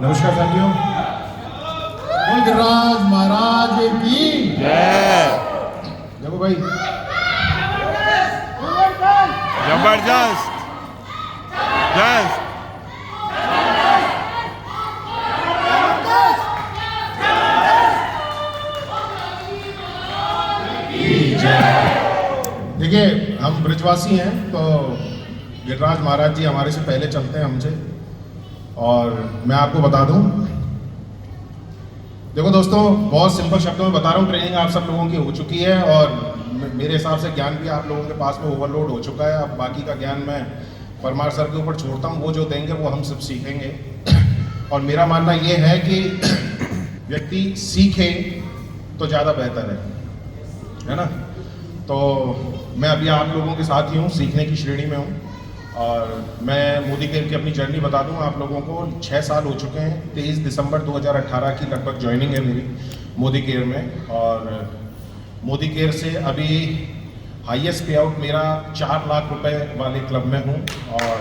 नमस्कार साथियों, गिरिराज महाराज की जय। देखो भाई, जबरदस्त जस्ट देखिए हम ब्रिजवासी हैं तो गिरिराज महाराज जी हमारे से पहले चलते हैं हमसे। और मैं आपको बता दूं, देखो दोस्तों, बहुत सिंपल शब्दों में बता रहा हूँ, ट्रेनिंग आप सब लोगों की हो चुकी है और मेरे हिसाब से ज्ञान भी आप लोगों के पास में ओवरलोड हो चुका है। अब बाकी का ज्ञान मैं परमार सर के ऊपर छोड़ता हूँ, वो जो देंगे वो हम सब सीखेंगे। और मेरा मानना ये है कि व्यक्ति सीखे तो ज़्यादा बेहतर है ना। तो मैं अभी आप लोगों के साथ ही हूँ, सीखने की श्रेणी में हूँ। और मैं मोदी केयर की अपनी जर्नी बता दूं आप लोगों को। 6 साल हो चुके हैं। 23 दिसंबर 2018 की लगभग ज्वाइनिंग है मेरी मोदी केयर में। और मोदी केयर से अभी हाईएस्ट पे आउट मेरा 4 लाख रुपए वाले क्लब में हूं। और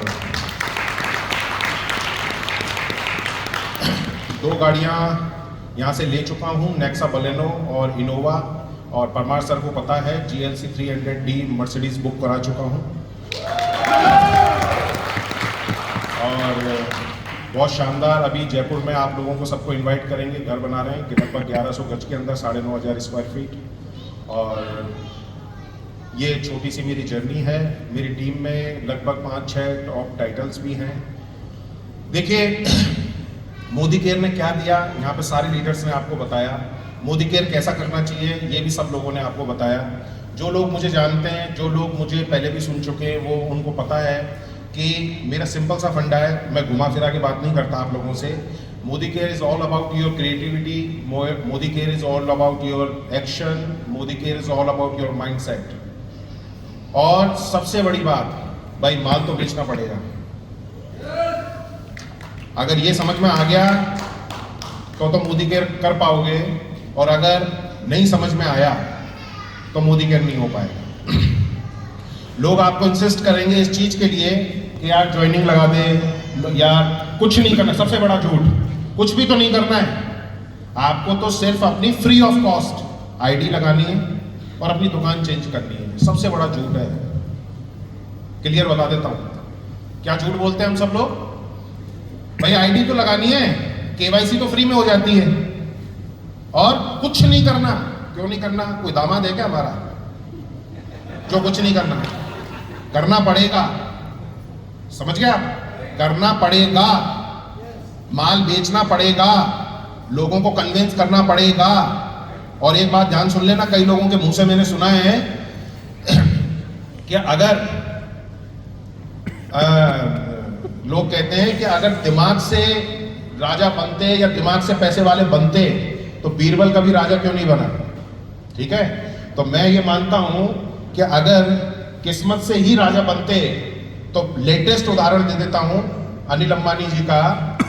2 गाड़ियां यहां से ले चुका हूं, नेक्सा बलेनो और इनोवा। और परमार सर को पता है, GLC 300D मर्सिडीज बुक करा चुका हूं। और बहुत शानदार, अभी जयपुर में आप लोगों को सबको इनवाइट करेंगे, घर बना रहे हैं लगभग 1100 गज के अंदर, 9,500 स्क्वायर फीट। और ये छोटी सी मेरी जर्नी है। मेरी टीम में लगभग 5-6 टॉप टाइटल्स भी हैं। देखिए मोदी केयर ने क्या दिया, यहाँ पे सारे लीडर्स ने आपको बताया। मोदी केयर कैसा करना चाहिए ये भी सब लोगों ने आपको बताया। जो लोग मुझे जानते हैं, जो लोग मुझे पहले भी सुन चुके हैं, वो उनको पता है कि मेरा सिंपल सा फंडा है। मैं घुमा फिरा के बात नहीं करता आप लोगों से। Modi care is all about your creativity, Modi care is all about your action, Modi care is all about your mindset. और सबसे बड़ी बात भाई, माल तो बेचना पड़ेगा। अगर ये समझ में आ गया तो मोदी केयर कर पाओगे, और अगर नहीं समझ में आया तो मोदी केयर नहीं हो पाएगा। लोग आपको इंसिस्ट करेंगे इस चीज के लिए कि यार ज्वाइनिंग लगा दे, यार कुछ नहीं करना। सबसे बड़ा झूठ, कुछ भी तो नहीं करना है आपको, तो सिर्फ अपनी फ्री ऑफ कॉस्ट आईडी लगानी है और अपनी दुकान चेंज करनी है। सबसे बड़ा झूठ है, क्लियर बता देता हूं। क्या झूठ बोलते हैं हम सब लोग? भाई आईडी तो लगानी है, KYC तो फ्री में हो जाती है, और कुछ नहीं करना। क्यों नहीं करना? कोई दामाद है क्या हमारा जो कुछ नहीं करना? करना पड़ेगा, समझ गए आप? करना पड़ेगा, माल बेचना पड़ेगा, लोगों को कन्विंस करना पड़ेगा। और एक बात ध्यान सुन लेना, कई लोगों के मुंह से मैंने सुना है कि अगर लोग कहते हैं कि अगर दिमाग से राजा बनते या दिमाग से पैसे वाले बनते तो बीरबल कभी राजा क्यों नहीं बना? ठीक है, तो मैं ये मानता हूं कि अगर किस्मत से ही राजा बनते, तो लेटेस्ट उदाहरण दे देता हूं अनिल अंबानी जी का।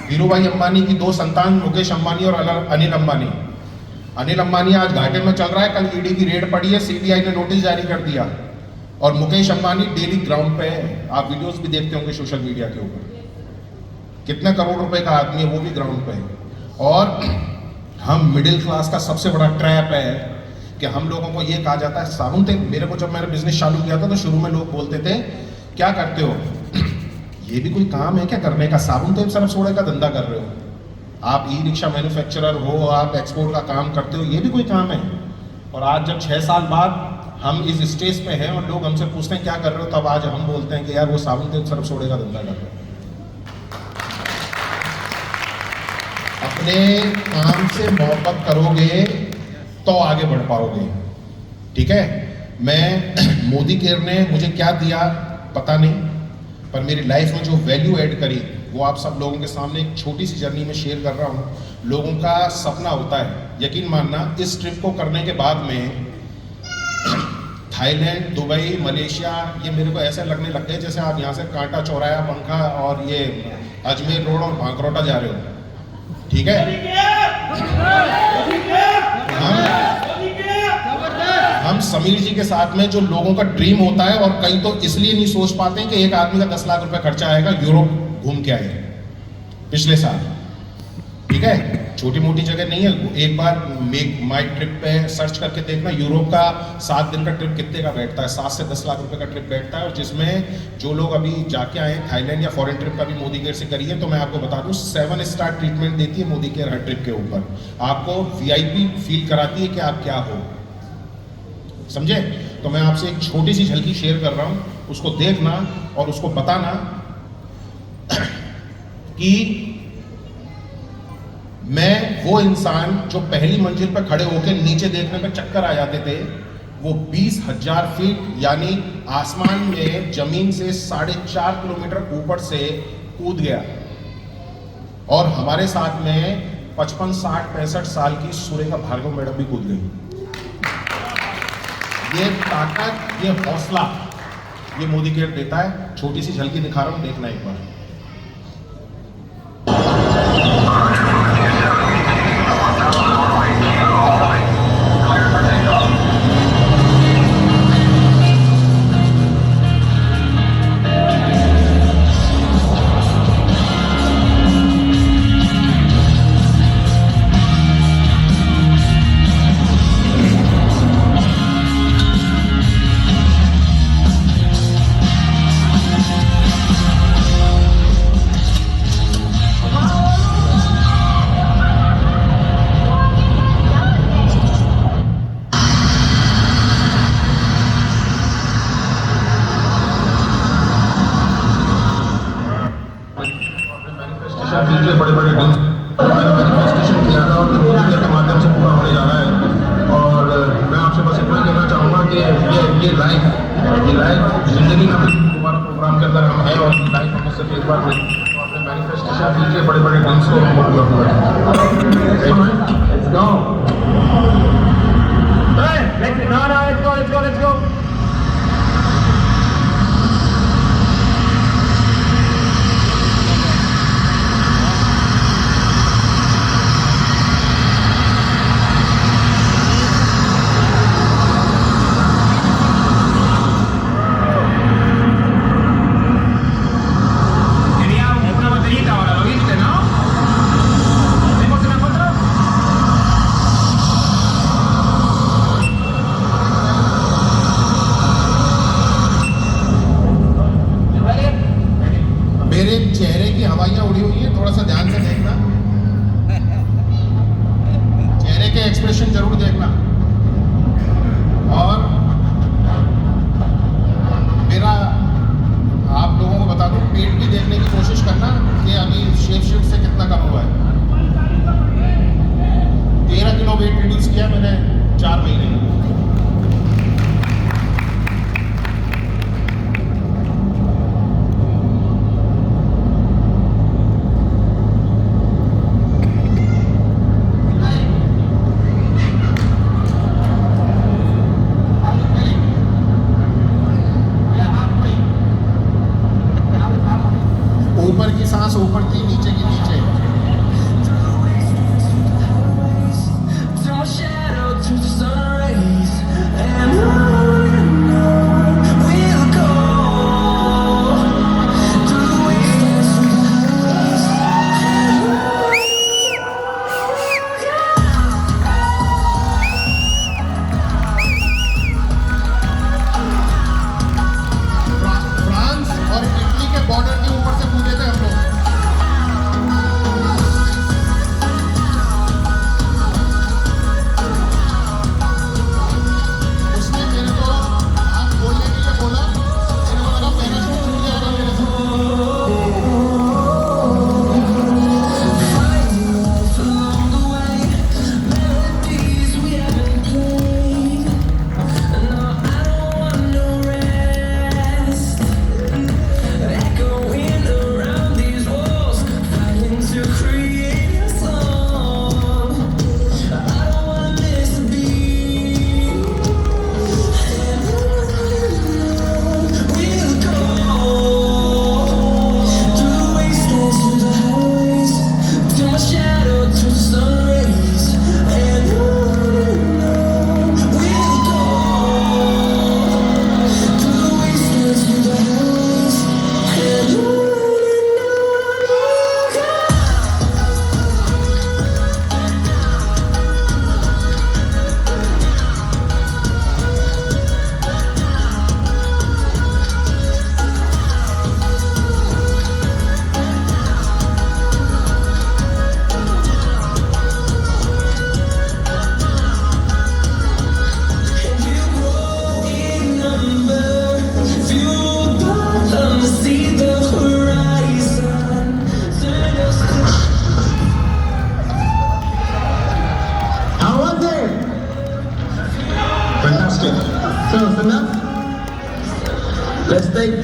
धीरूभाई अंबानी की 2 संतान, मुकेश अंबानी और अनिल अंबानी। अनिल अंबानी आज घाटे में चल रहा है, कल ईडी की रेड पड़ी है, CBI ने नोटिस जारी कर दिया। और मुकेश अंबानी डेली ग्राउंड पे है, आप वीडियोस भी देखते होंगे सोशल मीडिया के ऊपर। कितने करोड़ रुपए का आदमी है, वो भी ग्राउंड पे है। और हम मिडिल क्लास का सबसे बड़ा ट्रैप है कि हम लोगों को ये कहा जाता है साबुन तेल। मेरे को जब मैंने बिजनेस चालू किया था तो शुरू में लोग बोलते थे क्या करते हो, ये भी कोई काम है क्या करने का? साबुन तेल सरफ सोडे का धंधा कर रहे हो आप, ई-रिक्शा मैन्युफैक्चरर हो आप, एक्सपोर्ट का काम करते हो, ये भी कोई काम है? और आज जब 6 साल बाद हम इस स्टेज पे हैं और लोग हमसे पूछते हैं क्या कर रहे हो, तब आज हम बोलते हैं कि यार वो साबुन तेल सरफ सोडे का धंधा कर रहे हो। अपने काम से मोहब्बत करोगे तो आगे बढ़ पाओगे। ठीक है, मैं मोदी केयर ने मुझे क्या दिया पता नहीं, पर मेरी लाइफ में जो वैल्यू ऐड करी वो आप सब लोगों के सामने एक छोटी सी जर्नी में शेयर कर रहा हूँ। लोगों का सपना होता है, यकीन मानना, इस ट्रिप को करने के बाद में थाईलैंड, दुबई, मलेशिया, ये मेरे को ऐसे लगने लग गए जैसे आप यहाँ से कांटा, चौराया, पंखा और ये अजमेर रोड और भांकरोटा जा रहे हो। ठीक है, हम समीर जी के साथ में जो लोगों का ड्रीम होता है, और कई तो इसलिए नहीं सोच पाते हैं कि एक आदमी का 10 लाख रुपए खर्चा आएगा, यूरोप घूम के आए पिछले साल। ठीक है, छोटी मोटी जगह नहीं है। एक बार मेक माई ट्रिप पे सर्च करके देखना, यूरोप का 7 दिन का ट्रिप कितने का बैठता है, 7 से 10 लाख रुपए का ट्रिप बैठता है। और जिसमें जो लोग अभी जाके आए थाईलैंड या फॉरेन ट्रिप का भी मोदी केयर से करिए, तो मैं आपको बता दूं 7 स्टार ट्रीटमेंट देती है मोदी केयर हर ट्रिप के ऊपर। आपको VIP फील कराती है कि आप क्या हो, समझे। तो मैं आपसे एक छोटी सी झलकी शेयर कर रहा हूं, उसको देखना और उसको बताना कि मैं वो इंसान जो पहली मंजिल पर खड़े होकर नीचे देखने में चक्कर आ जाते थे, वो 20,000 फीट यानी आसमान में जमीन से 4.5 किलोमीटर ऊपर से कूद गया। और हमारे साथ में 55, 60, 65 साल की सुरेखा भार्गव मैडम भी कूद गई। ये ताकत, ये हौसला ये मोदी केयर देता है। छोटी सी झलकी दिखा रहा हूं, देखना एक बार। बड़े-बड़े मैनिफेस्टेशन किया था और मोदी केयर के माध्यम से पूरा होने जा रहा है। और मैं आपसे बस इतना कहना चाहूँगा कि ये लाइफ जिंदगी में दोबारा प्रोग्राम के अंदर हम हैं और लाइफ हमें सिर्फ एक बार मिली, तो अपने मैनिफेस्टेशन कीजिए, बड़े-बड़े ड्रीम्स को हम पूरा Let's go. मेरे चेहरे की हवाइयाँ उड़ी हुई हैं, थोड़ा सा ध्यान से देखना, चेहरे के एक्सप्रेशन जरूर देखना। और मेरा आप लोगों को बता दूं, पेट भी देखने की कोशिश करना कि अभी शेप से कितना कम हुआ है। 13 किलो वेट रिड्यूस किया मैंने 4 महीने में। ऊपर की सांस ऊपर की, नीचे की नीचे। फ्रांस और इटली के बॉर्डर के ऊपर से कूदे थे हम लोग।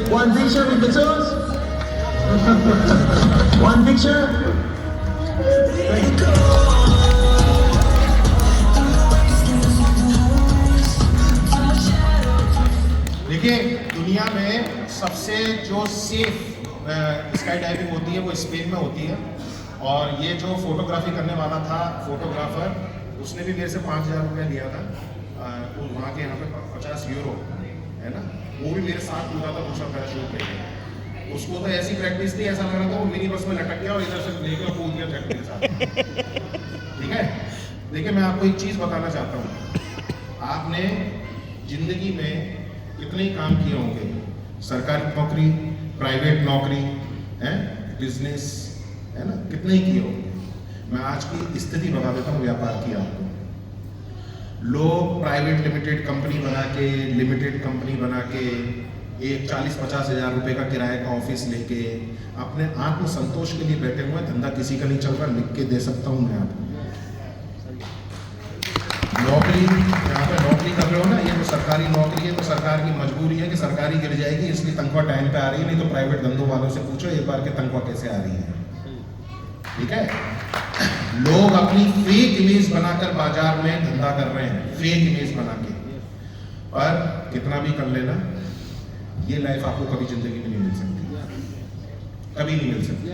One picture with the toes. One picture. देखिए, दुनिया में सबसे जो सेफ स्काई डाइविंग होती है वो स्पेन में होती है। और ये जो फोटोग्राफी करने वाला था फोटोग्राफर, उसने भी मेरे से 5,000 रुपया लिया था। वहाँ के यहाँ पे 50 यूरो है ना, वो भी मेरे साथ पूरा था, दूसरा पैराशूट लेके। उसको तो ऐसी प्रैक्टिस थी, ऐसा लग रहा था वो मिनी बस में लटक गया और इधर से लेकर कूद गया ट्रैक के साथ। ठीक है, देखिए मैं आपको एक चीज़ बताना चाहता हूँ। आपने जिंदगी में कितने ही काम किए होंगे, सरकारी नौकरी, प्राइवेट नौकरी, है बिजनेस, है ना, कितने ही किए होंगे। मैं आज की स्थिति बता देता हूँ व्यापार की आपको। लोग प्राइवेट लिमिटेड कंपनी बना के, लिमिटेड कंपनी बना के, एक 40-50 हज़ार रुपए का किराए का ऑफिस लेके अपने आत्म संतोष के लिए बैठे हुए। धंधा किसी का नहीं चल रहा, लिख के दे सकता हूँ मैं आपको। नौकरी, यहाँ पे नौकरी कर रहे हो ना, ये तो सरकारी नौकरी है, तो सरकार की मजबूरी है कि सरकारी गिर जाएगी, इसलिए तनख्वाह टाइम पे आ रही है। नहीं तो प्राइवेट धंधों वालों से पूछो एक बार के तनख्वाह कैसे आ रही है। ठीक है, लोग अपनी फेक इमेज बनाकर बाजार में धंधा कर रहे हैं, फेक इमेज बना के। पर कितना भी कर लेना, ये लाइफ आपको कभी जिंदगी में नहीं मिल सकती, कभी नहीं मिल सकती।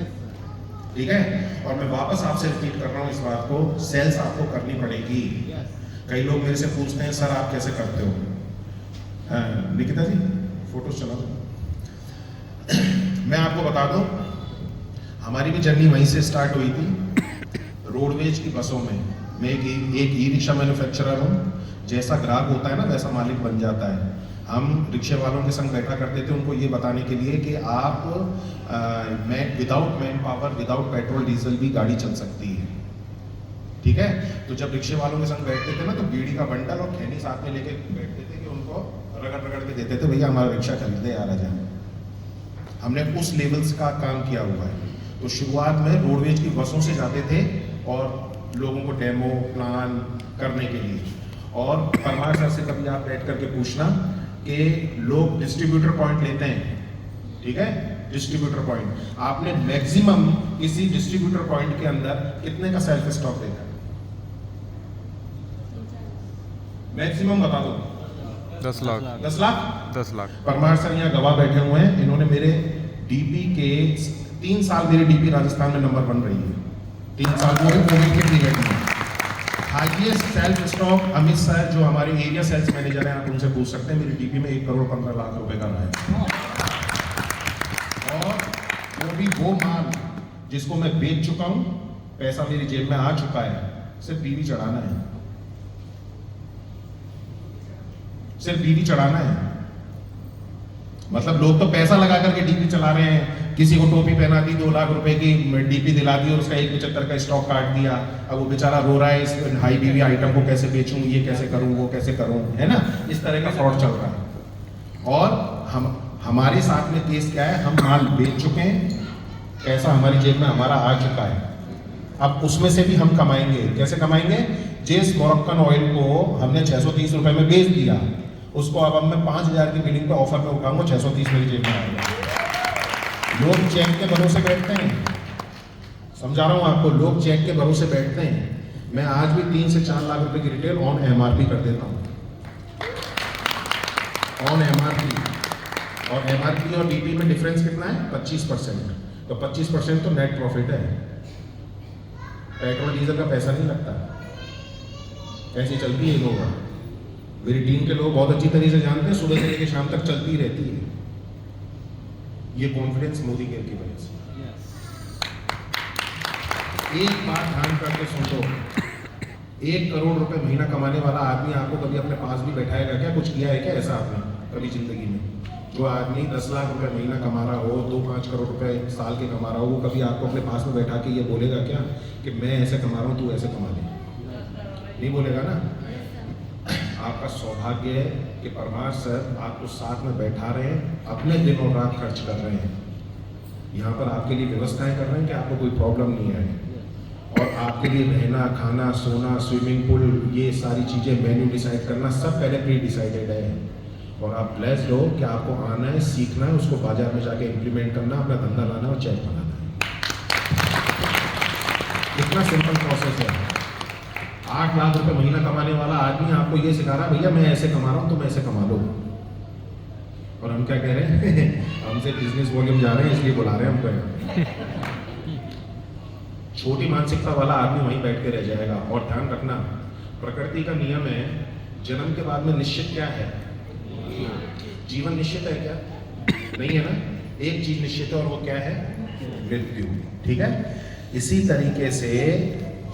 ठीक है, और मैं वापस आपसे रिपीट कर रहा हूँ इस बात को, सेल्स आपको करनी पड़ेगी। कई लोग मेरे से पूछते हैं सर आप कैसे करते हो। हाँ, निकिता जी फोटो चला दो। मैं आपको बता दूं, हमारी भी जर्नी वहीं से स्टार्ट हुई थी, रोडवेज की बसों में। मैं एक ई रिक्शा मैन्युफैक्चरर हूँ। जैसा ग्राहक होता है ना वैसा मालिक बन जाता है। हम रिक्शे वालों के संग बैठा करते थे उनको ये बताने के लिए कि आप without man power, without petrol diesel भी गाड़ी चल सकती है। ठीक है, तो जब रिक्शे वालों के संग बैठते थे ना तो बीड़ी का बंडल और खैनी साथ में लेके बैठते थे कि उनको रगड़ रगड़ के देते थे, भैया हमारा रिक्शा खरीदे आ जाए। हमने उस लेवल्स का काम किया हुआ है। तो शुरुआत में रोडवेज की बसों से जाते थे और लोगों को डेमो प्लान करने के लिए। और परमार सर से कभी आप बैठ करके पूछना कि लोग डिस्ट्रीब्यूटर पॉइंट लेते हैं। ठीक है, डिस्ट्रीब्यूटर पॉइंट आपने मैक्सिमम किसी डिस्ट्रीब्यूटर पॉइंट के अंदर कितने का सेल्फ स्टॉक देखा? मैक्सिमम बता दो। 10 लाख। 10 लाख? 10 लाख। परमार सर यहाँ गवाह बैठे हुए हैं। इन्होंने मेरे डीपी के 3 साल, मेरी डीपी राजस्थान में नंबर 1 रही है 3 साल पूरे कोविड के पीरियड में। Highest self stock Amit sir जो हमारे एरिया सेल्स मैनेजर हैं, आप उनसे पूछ सकते हैं, मेरी डीपी में 1 करोड़ 15 लाख रुपए का रहा है। और वो भी वो माल जिसको मैं बेच चुका हूं, पैसा मेरी जेब में आ चुका है, सिर्फ बीवी चढ़ाना है, सिर्फ बीवी चढ़ाना है। मतलब लोग तो पैसा लगा करके डीपी चला रहे हैं। किसी को टोपी पहना दी, 2 लाख रुपए की डीपी दिला दी और उसका 175 का स्टॉक काट दिया। अब वो बेचारा रो रहा है, इस हाई बीवी आइटम को कैसे बेचूं, ये कैसे करूं, वो कैसे करूं, है ना। इस तरह का फ्रॉड चल रहा है। और हमारे साथ में केस क्या है, हम माल बेच चुके हैं, पैसा हमारी जेब में हमारा आ चुका है। अब उसमें से भी हम कमाएंगे। कैसे कमाएंगे? जिस मोरक्कन ऑयल को हमने 630 रुपए में बेच दिया, उसको अब मैं 5,000 की बिलिंग पे ऑफर पे उठाऊंगा, 630 मेरी जेब में आएगा। लोग चेक के भरोसे बैठते हैं, समझा रहा हूं आपको, लोग चेक के भरोसे बैठते हैं। मैं आज भी 3 से 4 लाख रुपए की रिटेल ऑन एमआरपी कर देता हूं, ऑन एमआरपी। और एमआरपी और डीपी में डिफरेंस कितना है? 25%। तो 25% तो नेट प्रॉफिट है। पेट्रोल डीजल का पैसा नहीं लगता। ऐसी चलती है लोग। मेरी टीम के लोग बहुत अच्छी तरीके से जानते हैं, सुबह से लेकर शाम तक चलती रहती है। ये कॉन्फिडेंस मोदी केयर की वजह से। एक बात ध्यान करके सुन लो, 1 करोड़ रुपए महीना कमाने वाला आदमी आपको कभी अपने पास भी बैठाएगा क्या? कुछ किया है क्या ऐसा आपने कभी जिंदगी में? जो आदमी 10 लाख रुपए महीना कमा रहा हो, 2-5 करोड़ रुपए साल के कमा रहा हो, वो कभी आपको अपने पास में बैठा के ये बोलेगा क्या कि मैं ऐसे कमा रहा हूँ, तू ऐसे कमा ले? नहीं बोलेगा ना। आपका सौभाग्य है कि परमार सर आपको साथ में बैठा रहे हैं, अपने दिन और रात खर्च कर रहे हैं, यहाँ पर आपके लिए व्यवस्थाएं कर रहे हैं कि आपको कोई प्रॉब्लम नहीं है। और आपके लिए रहना, खाना, सोना, स्विमिंग पूल, ये सारी चीज़ें, मेन्यू डिसाइड करना सब पहले प्री डिसाइडेड है। और आप ब्लेस्ड हो कि आपको आना है, सीखना है, उसको बाजार में जाके इम्प्लीमेंट करना, अपना धंधा लाना और चेक बनाना है। कितना सिंपल प्रोसेस है। 8 लाख रुपए महीना कमाने वाला आदमी आपको ये सिखा रहा है भैया मैं ऐसे कमा रहा हूँ तुम ऐसे कमा लो। और हम क्या कह रहे हैं हमसे बिजनेस वॉल्यूम जा रहे हैं इसलिए बुला रहे हैं हमको। छोटी मानसिकता वाला आदमी वहीं बैठ के रह जाएगा। और ध्यान रखना, प्रकृति का नियम है, जन्म के बाद में निश्चित क्या है? जीवन निश्चित है क्या? नहीं है ना। एक चीज निश्चित है और वो क्या है? मृत्यु। ठीक है। इसी तरीके से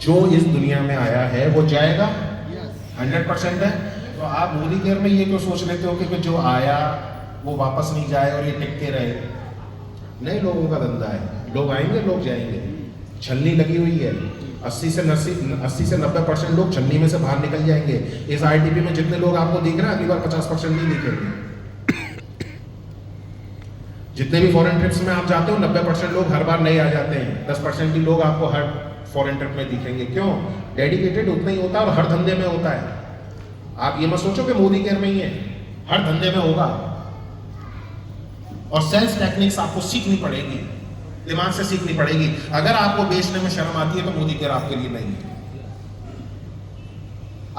जो इस दुनिया में आया है वो जाएगा, 100% है। तो आप मोदी केयर में ये क्यों सोच लेते हो कि जो आया वो वापस नहीं जाए और ये टिक के रहे? नहीं, लोगों का धंधा है, लोग आएंगे लोग जाएंगे। छलनी लगी हुई है, 80 से 90% लोग छलनी में से बाहर निकल जाएंगे। इस आईटीपी में जितने लोग आपको दिख रहे हैं अगली बार 50% नहीं दिखेंगे। जितने भी फॉरेन ट्रिप्स में आप जाते हो 90% लोग हर बार नए आ जाते हैं, 10% ही लोग आपको हर फॉरेन ट्रिप में दिखेंगे। क्यों? डेडिकेटेड उतना ही होता है और हर धंधे में होता है। आप ये मत सोचो कि मोदी केयर में ही है, हर धंधे में होगा। और सेल्स टेक्निक्स आपको सीखनी पड़ेगी, दिमाग से सीखनी पड़ेगी। अगर आपको बेचने में शर्म आती है तो मोदी केयर आपके लिए नहीं है।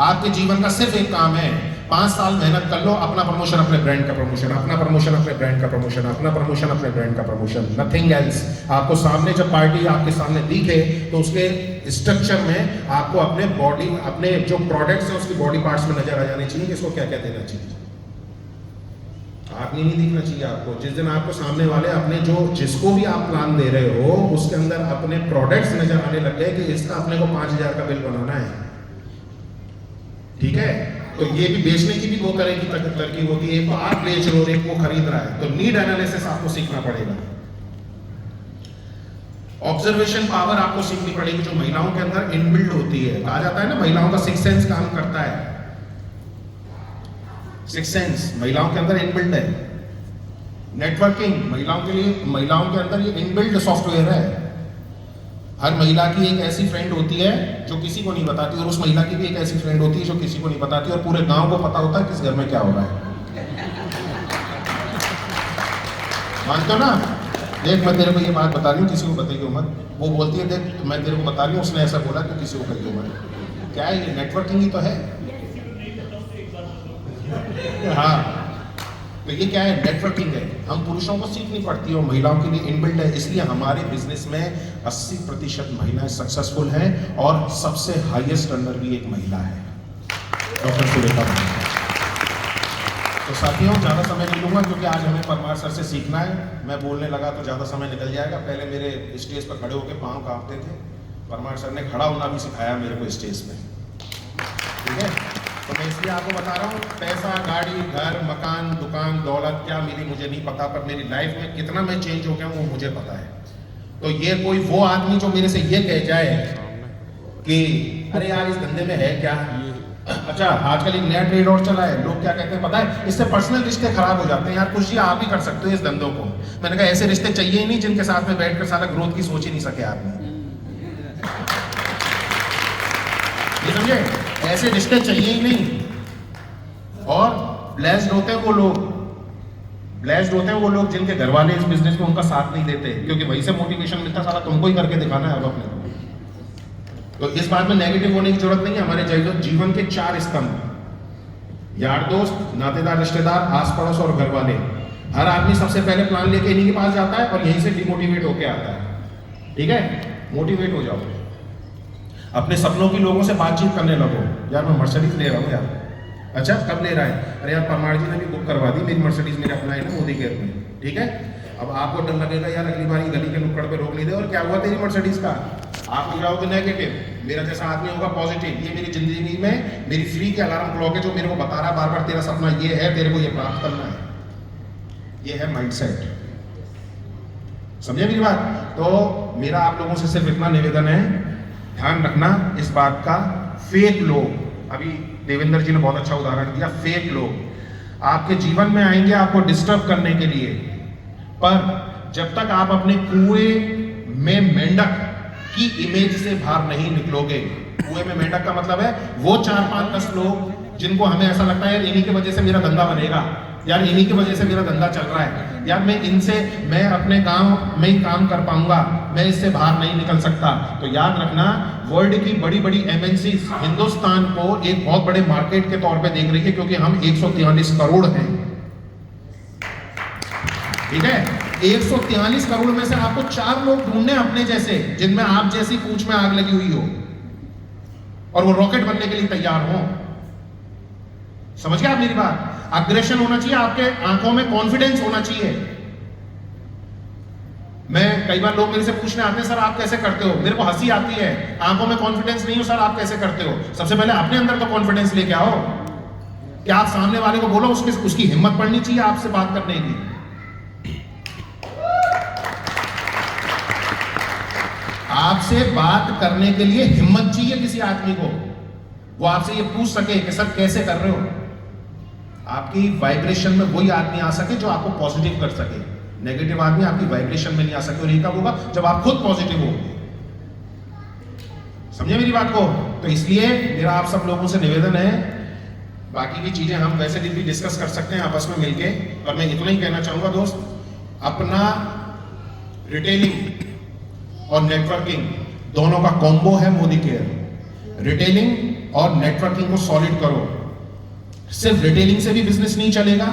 आपके जीवन का सिर्फ एक काम है, 5 साल मेहनत कर लो, अपना प्रमोशन अपने ब्रांड का प्रमोशन, अपना प्रमोशन अपने ब्रांड का प्रमोशन, अपना प्रमोशन अपने ब्रांड का प्रमोशन, नथिंग एल्स। आपको सामने जब पार्टी आपके सामने दिखे तो उसके स्ट्रक्चर में आपको अपने बॉडी, अपने जो प्रोडक्ट्स हैं उसकी बॉडी पार्ट्स में नजर आ जाने चाहिए कि इसको क्या क्या देना चाहिए। आदमी नहीं दिखना चाहिए आपको। जिस दिन आपको सामने वाले अपने जो जिसको भी आप प्लान दे रहे हो उसके अंदर अपने प्रोडक्ट्स नजर आने लग गए कि इसका अपने को 5000 का बिल बनाना है, ठीक है, तो ये भी बेचने की भी 2 तरह की तरकीब होती है। एक तो आप बेच रहे हो, एक वो खरीद रहा है। तो नीड एनालिसिस आपको सीखना पड़ेगा। ऑब्जर्वेशन पावर आपको सीखनी पड़ेगी जो महिलाओं के अंदर इनबिल्ट होती है। कहा जाता है ना महिलाओं का 6th सेंस काम करता है। 6th सेंस महिलाओं के अंदर इनबिल्ट है। नेटवर्किंग महिलाओं के लिए, महिलाओं के अंदर ये इनबिल्ट सॉफ्टवेयर है। हर महिला की एक ऐसी फ्रेंड होती है जो किसी को नहीं बताती, और उस महिला की भी एक ऐसी फ्रेंड होती है जो किसी को नहीं बताती, और पूरे गांव को पता होता है किस घर में क्या हो रहा है। मानते हो ना? देख मैं तेरे को ये बात बता रही हूँ, किसी को बताइए मत। वो बोलती है देख मैं तेरे को बता रही हूँ, उसने ऐसा बोला तो किसी को कहिए मत। क्या है ये? नेटवर्किंग ही तो है। हाँ, तो ये क्या है? नेटवर्किंग है। हम पुरुषों को सीखनी पड़ती है और महिलाओं के लिए इनबिल्ट है। इसलिए हमारे बिजनेस में 80% महिलाएं सक्सेसफुल हैं और सबसे हाईएस्ट अर्नर भी एक महिला है, डॉक्टर सुरेखा। तो साथियों ज़्यादा समय नहीं लूंगा क्योंकि आज हमें परमार सर से सीखना है। मैं बोलने लगा तो ज़्यादा समय निकल जाएगा। पहले मेरे स्टेज पर खड़े होकर पाँव कांपते थे, परमार सर ने खड़ा होना भी सिखाया मेरे को स्टेज में, ठीक है। तो मैं इसलिए आपको बता रहा हूँ, पैसा, गाड़ी, घर, मकान, दुकान, दौलत क्या मिली मुझे नहीं पता, पर मेरी लाइफ में कितना मैं चेंज हो गया वो मुझे पता है। तो ये कोई वो आदमी जो मेरे से ये कह जाए कि अरे यार इस धंधे में है क्या, अच्छा आजकल एक नया ट्रेड और चला है, लोग क्या कहते हैं पता है, इससे पर्सनल रिश्ते खराब हो जाते हैं। यार कुछ आप ही कर सकते हो इस धंधों को। मैंने कहा ऐसे रिश्ते चाहिए ही नहीं जिनके साथ में बैठकर सारा ग्रोथ की सोच ही नहीं सके आदमी, ये समझे? ऐसे रिश्ते चाहिए ही नहीं। और ब्लेस्ड होते हैं वो लोग, ब्लेस्ड होते हैं वो लोग जिनके घर वाले इस बिजनेस में उनका साथ नहीं देते, क्योंकि वहीं से मोटिवेशन मिलता साला तुमको ही करके दिखाना है अब अपने को। तो इस बात में नेगेटिव होने की जरूरत नहीं है। हमारे जीवन के 4 स्तंभ, यार दोस्त, नातेदार, रिश्तेदार, आस पड़ोस और घर वाले। हर आदमी सबसे पहले प्लान लेके इन्हीं के पास जाता है और यहीं से डिमोटिवेट होके आता है, ठीक है। मोटिवेट हो जाओ, अपने सपनों की लोगों से बातचीत करने लगो। यार मैं मर्सिडीज ले रहा हूँ यार, अच्छा कब ले रहा है? अरे यार परमार जी ने भी बुक करवा दी मेरी मर्सिडीज, मेरे अपना है ना मोदी केयर में, ठीक है। अब आपको डर लगेगा यार अगली बार गली के नुक्कड़ पे रोक नहीं दे, और क्या हुआ तेरी मर्सिडीज का? आप हो जाओगे नेगेटिव, मेरा जैसा आदमी होगा पॉजिटिव। ये मेरी जिंदगी में मेरी फ्री के अलार्म क्लॉक है जो मेरे को बता रहा है बार बार तेरा सपना ये है, तेरे को ये प्राप्त करना है। ये है माइंडसेट, समझे मेरी बात? तो मेरा आप लोगों से सिर्फ इतना निवेदन है, ध्यान रखना इस बात का, फेक लोग, अभी देवेंद्र जी ने बहुत अच्छा उदाहरण दिया, फेक लोग आपके जीवन में आएंगे आपको डिस्टर्ब करने के लिए, पर जब तक आप अपने कुएं में मेंढक की इमेज से बाहर नहीं निकलोगे। कुएं में मेंढक का मतलब है वो 4-5-10 लोग जिनको हमें ऐसा लगता है इन्हीं की वजह से मेरा धंधा बनेगा, यार इन्हीं की वजह से मेरा धंधा चल रहा है, यार मैं अपने गांव में ही काम कर पाऊंगा, मैं इससे बाहर नहीं निकल सकता। तो याद रखना, वर्ल्ड की बड़ी बड़ी एमएनसीज हिंदुस्तान को एक बहुत बड़े मार्केट के तौर पे देख रही है, क्योंकि हम 143 करोड़ हैं। ठीक है, 143 करोड़ में से आपको 4 लोग ढूंढने अपने जैसे, जिनमें आप जैसी पूंछ में आग लगी हुई हो और वो रॉकेट बनने के लिए तैयार हो। समझ गए आप मेरी बात? अग्रेशन होना चाहिए, आपके आंखों में कॉन्फिडेंस होना चाहिए। मैं कई बार लोग मेरे से पूछने आते हैं, सर आप कैसे करते हो? मेरे को हंसी आती है, आंखों में कॉन्फिडेंस नहीं हो, सर आप कैसे करते हो? सबसे पहले अपने अंदर तो कॉन्फिडेंस लेके आओ कि आप सामने वाले को बोलो, उसकी हिम्मत पड़नी चाहिए आपसे बात करने की। आपसे बात करने के लिए हिम्मत चाहिए किसी आदमी को, वो आपसे ये पूछ सके कि सर कैसे कर रहे हो। आपकी वाइब्रेशन में वही आदमी आ सके जो आपको पॉजिटिव कर सके। नेगेटिव आदमी आपकी वाइब्रेशन में नहीं आ सके, और ये कब होगा? जब आप खुद पॉजिटिव हो। समझे मेरी बात को? तो इसलिए मेरा आप सब लोगों से निवेदन है, बाकी की चीजें हम वैसे भी डिस्कस कर सकते हैं आपस में मिलके, और मैं इतना ही कहना चाहूंगा दोस्त, अपना रिटेलिंग और नेटवर्किंग दोनों का कॉम्बो है मोदी केयर। रिटेलिंग और नेटवर्किंग को सॉलिड करो। सिर्फ रिटेलिंग से भी बिजनेस नहीं चलेगा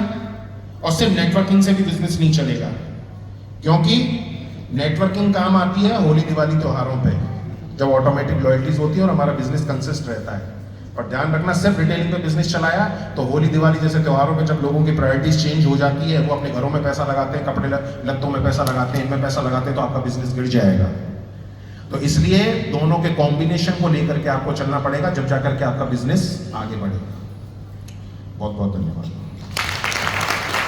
और सिर्फ नेटवर्किंग से भी बिजनेस नहीं चलेगा, क्योंकि नेटवर्किंग काम आती है होली दिवाली त्योहारों पे, जब ऑटोमेटिक लॉयल्टीज होती है और हमारा बिजनेस कंसिस्ट रहता है। पर ध्यान रखना, सिर्फ रिटेलिंग पे बिजनेस चलाया तो होली दिवाली जैसे त्योहारों पे जब लोगों की प्रायोरिटीज चेंज हो जाती है, वो अपने घरों में पैसा लगाते हैं, कपड़े लत्तों में पैसा लगाते हैं, इनमें पैसा लगाते हैं, तो आपका बिजनेस गिर जाएगा। तो इसलिए दोनों के कॉम्बिनेशन को लेकर के आपको चलना पड़ेगा, जब जाकर के आपका बिजनेस आगे बढ़ेगा। बहुत बहुत धन्यवाद।